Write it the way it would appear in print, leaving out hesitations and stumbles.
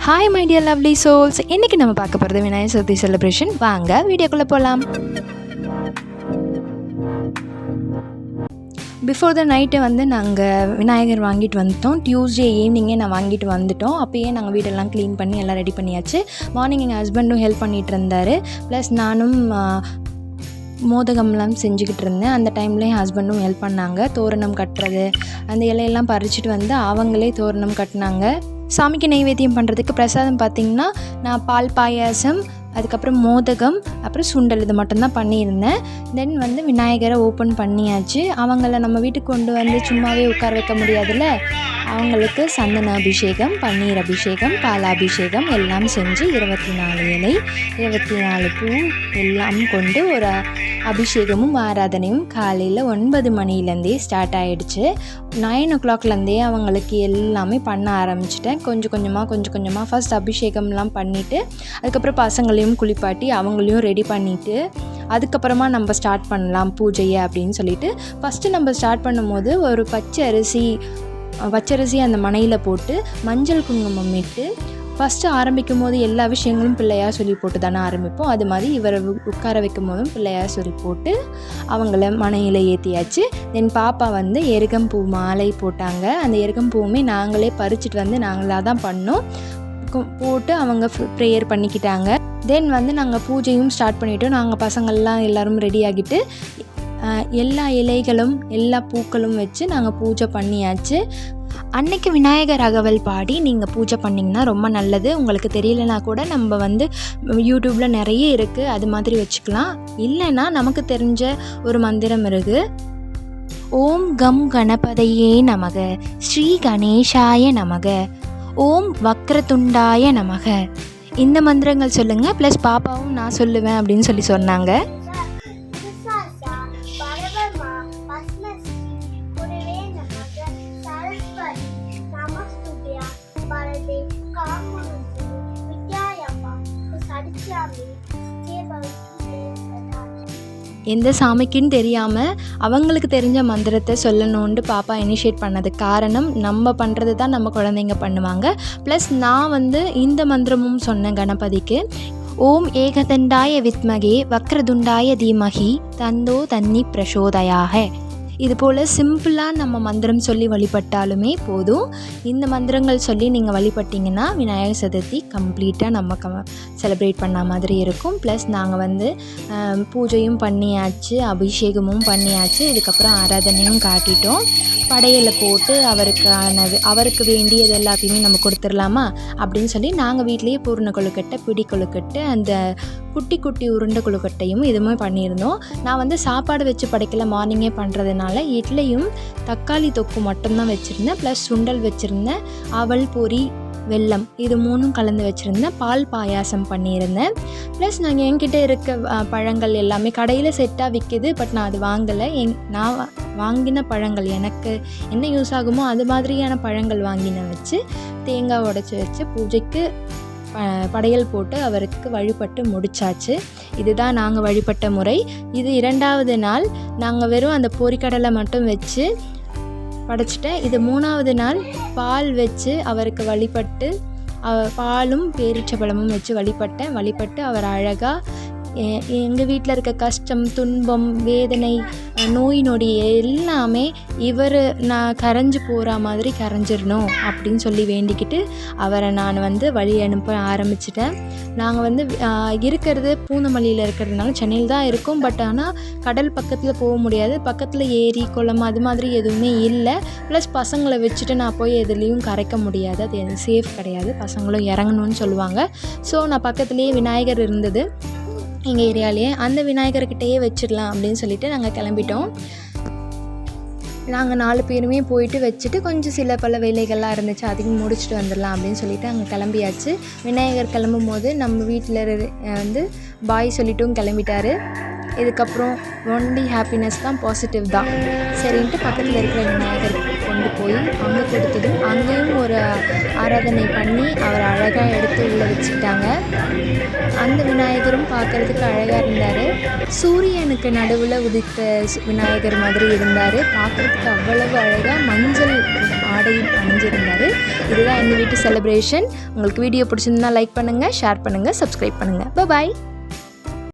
Hi my dear lovely souls. இன்றைக்கி நம்ம பார்க்க போகிறது விநாயகர் சதுர்த்தி செலிப்ரேஷன். வாங்க வீடியோக்குள்ளே போகலாம். பிஃபோர் த நைட்டு நாங்கள் விநாயகர் வாங்கிட்டு வந்துட்டோம். டியூஸ்டே ஈவினிங்கே நான் வாங்கிட்டு வந்துட்டோம். அப்போயே நாங்கள் வீடெல்லாம் க்ளீன் பண்ணி எல்லாம் ரெடி பண்ணியாச்சு. மார்னிங் எங்கள் ஹஸ்பண்டும் ஹெல்ப் பண்ணிகிட்டு இருந்தார். ப்ளஸ் நானும் மோதகம்லாம் செஞ்சுக்கிட்டு இருந்தேன். அந்த டைமில் என் ஹஸ்பண்டும் ஹெல்ப் பண்ணாங்க. தோரணம் கட்டுறது, அந்த இலையெல்லாம் பறிச்சுட்டு அவங்களே தோரணம் கட்டினாங்க. சாமிக்கு நைவேத்தியம் பண்ணுறதுக்கு பிரசாதம் பார்த்திங்கன்னா நான் பால் பாயாசம், அதுக்கப்புறம் மோதகம், அப்புறம் சுண்டல், இது மட்டும்தான் பண்ணியிருந்தேன். தென் விநாயகரை ஓப்பன் பண்ணியாச்சு. அவங்கள நம்ம வீட்டுக்கு கொண்டு சும்மாவே உட்கார வைக்க முடியாதுல்ல. அவங்களுக்கு சந்தன அபிஷேகம், பன்னீர் அபிஷேகம், பாலாபிஷேகம் எல்லாம் செஞ்சு 24 இலை 24 பூ எல்லாம் கொண்டு ஒரு அபிஷேகமும் ஆராதனையும் காலையில் 9 மணிலேருந்தே ஸ்டார்ட் ஆகிடுச்சு. 9 o'clockலேருந்தே அவங்களுக்கு எல்லாமே பண்ண ஆரம்பிச்சிட்டேன். கொஞ்சம் கொஞ்சமாக ஃபஸ்ட் அபிஷேகம்லாம் பண்ணிவிட்டு அதுக்கப்புறம் பசங்களையும் குளிப்பாட்டி அவங்களையும் ரெடி பண்ணிவிட்டு அதுக்கப்புறமா நம்ம ஸ்டார்ட் பண்ணலாம் பூஜையை அப்படின்னு சொல்லிட்டு ஃபஸ்ட்டு நம்ம ஸ்டார்ட் பண்ணும்போது ஒரு பச்சரிசி அந்த மணையில் போட்டு மஞ்சள் குங்குமம் இட்டு ஃபஸ்ட்டு ஆரம்பிக்கும் போது எல்லா விஷயங்களும் பிள்ளையார் சொல்லி போட்டு தானே ஆரம்பிப்போம். அது மாதிரி இவரை உட்கார வைக்கும் போதும் பிள்ளையார் சொல்லி போட்டு அவங்கள மனையில் ஏற்றியாச்சு. தென் பாப்பா எருகம்பூ மாலை போட்டாங்க. அந்த எருகம்பூவுமே நாங்களே பறிச்சுட்டு நாங்களாக தான் பண்ணோம். போட்டு அவங்க ப்ரேயர் பண்ணிக்கிட்டாங்க. தென் நாங்கள் பூஜையும் ஸ்டார்ட் பண்ணிவிட்டோம். நாங்கள் பசங்கள்லாம் எல்லோரும் ரெடி ஆகிட்டு எல்லா இலைகளும் எல்லா பூக்களும் வச்சு நாங்கள் பூஜை பண்ணியாச்சு. அன்னைக்கு விநாயகர் அகவல் பாடி நீங்கள் பூஜை பண்ணிங்கன்னா ரொம்ப நல்லது. உங்களுக்கு தெரியலனா கூட நம்ம யூடியூப்பில் நிறைய இருக்குது, அது மாதிரி வச்சுக்கலாம். இல்லைன்னா நமக்கு தெரிஞ்ச ஒரு மந்திரம் இருக்குது. ஓம் கம் கணபதையே நமக, ஸ்ரீ கணேஷாய நமக, ஓம் வக்ரதுண்டாய நமக. இந்த மந்திரங்கள் சொல்லுங்கள். ப்ளஸ் பாப்பாவும் நான் சொல்லுவேன் அப்படின்னு சொன்னாங்க. எந்த சாமிக்குன்னு தெரியாமல் அவங்களுக்கு தெரிஞ்ச மந்திரத்தை சொல்லணுன்ட்டு பாப்பா இனிஷியேட் பண்ணதுக்கு காரணம், நம்ம பண்ணுறது தான் நம்ம குழந்தைங்க பண்ணுவாங்க. ப்ளஸ் நான் இந்த மந்திரமும் சொன்னேன் கணபதிக்கு. ஓம் ஏகதண்டாய வித்மகே வக்ரதுண்டாய தீமகி தந்தோ தன்னி பிரசோதயாக. இது போல் சிம்பிளாக நம்ம மந்திரம் சொல்லி வழிபட்டாலுமே போதும். இந்த மந்திரங்கள் சொல்லி நீங்கள் வழிபட்டிங்கன்னா விநாயகர் சதுர்த்தி கம்ப்ளீட்டாக நம்ம செலிப்ரேட் பண்ண மாதிரி இருக்கும். ப்ளஸ் நாங்கள் பூஜையும் பண்ணியாச்சு, அபிஷேகமும் பண்ணியாச்சு. இதுக்கப்புறம் ஆராதனையும் காட்டிட்டோம். படையலை போட்டு அவருக்கு வேண்டியது எல்லாத்தையுமே நம்ம கொடுத்துடலாமா அப்படின்னு சொல்லி நாங்கள் வீட்லேயே பூர்ண கொழுக்கட்டை, பிடி கொழுக்கட்டை, அந்த குட்டி குட்டி உருண்டை கொழுக்கட்டையும் இதுவுமே பண்ணியிருந்தோம். நான் சாப்பாடு வச்சு படைக்கல, மார்னிங்கே பண்ணுறதுனால இட்லியும் தக்காளி தொக்கு மட்டும்தான் வச்சுருந்தேன். ப்ளஸ் சுண்டல் வச்சுருந்தேன், அவல் பொரி, வெல்லம், இது 3 கலந்து வச்சுருந்தேன். பால் பாயாசம் பண்ணியிருந்தேன். ப்ளஸ் நாங்கள் என்கிட்ட இருக்க பழங்கள் எல்லாமே கடையில் செட்டாக விற்கிது, பட் நான் அது வாங்கலை. நான் வாங்கின பழங்கள் எனக்கு என்ன யூஸ் ஆகுமோ அது மாதிரியான பழங்கள் வாங்கின வச்சு தேங்காய் உடைச்சி வச்சு பூஜைக்கு படையல் போட்டு அவருக்கு வழிபட்டு முடிச்சாச்சு. இதுதான் நாங்கள் வழிபட்ட முறை. இது 2வது நாள். நாங்கள் வெறும் அந்த பொரிக்கடலை மட்டும் வச்சு படைச்சிட்டேன். இது 3வது நாள் பால் வச்சு அவருக்கு வழிபட்டு பாலும் பேரிச்சப்பழமும் வச்சு வழிபட்டு அவர் அழகாக எங்கள் வீட்டில் இருக்க கஷ்டம், துன்பம், வேதனை, நோய் நொடி எல்லாமே நான் கரைஞ்சி போகிற மாதிரி கரைஞ்சிடணும் அப்படின்னு சொல்லி வேண்டிக்கிட்டு அவரை நான் வழி அனுப்ப ஆரம்பிச்சிட்டேன். நாங்கள் இருக்கிறது பூந்தமல்லியில் இருக்கிறதுனால சென்னையில் தான் இருக்கும். பட் ஆனால் கடல் பக்கத்தில் போக முடியாது. பக்கத்தில் ஏரி, குளம் அது மாதிரி எதுவுமே இல்லை. ப்ளஸ் பசங்களை வச்சுட்டு நான் போய் எதுலேயும் கரைக்க முடியாது, அது சேஃப் கிடையாது, பசங்களும் இறங்கணும்னு சொல்லுவாங்க. ஸோ நான் பக்கத்துலேயே விநாயகர் இருந்தது எங்கள் ஏரியாலேயே, அந்த விநாயகர்கிட்டையே வச்சிடலாம் அப்படின்னு சொல்லிட்டு நாங்கள் கிளம்பிட்டோம். நாங்கள் 4 பேருமே போயிட்டு வச்சுட்டு கொஞ்சம் சில பல வேலைகள்லாம் இருந்துச்சு, அதையும் முடிச்சுட்டு வந்துடலாம் அப்படின்னு சொல்லிட்டு அங்கே கிளம்பியாச்சு. விநாயகர் கிளம்பும் போது நம்ம வீட்டில் பாய் சொல்லிட்டும் கிளம்பிட்டாரு. இதுக்கப்புறம் ஒன்லி ஹாப்பினஸ் தான், பாசிட்டிவ் தான் சரின்ட்டு பக்கத்தில் இருக்கிற விநாயகருக்கு கொண்டு போய் அங்கே கொடுத்ததும் அங்கேயும் ஒரு ஆராதனை பண்ணி அவர் அழகாக எடுத்து உள்ளே வச்சுக்கிட்டாங்க. அந்த விநாயகரும் பார்க்குறதுக்கு அழகாக இருந்தார். சூரியனுக்கு நடுவில் உதித்த விநாயகர் மாதிரி இருந்தார். பார்க்குறதுக்கு அவ்வளவு அழகாக மஞ்சள் ஆடையும் அணிஞ்சிருந்தார். இதுதான் எங்கள் வீட்டு செலிப்ரேஷன். உங்களுக்கு வீடியோ பிடிச்சிருந்தா லைக் பண்ணுங்கள், ஷேர் பண்ணுங்கள், சப்ஸ்கிரைப் பண்ணுங்கள். பாய்.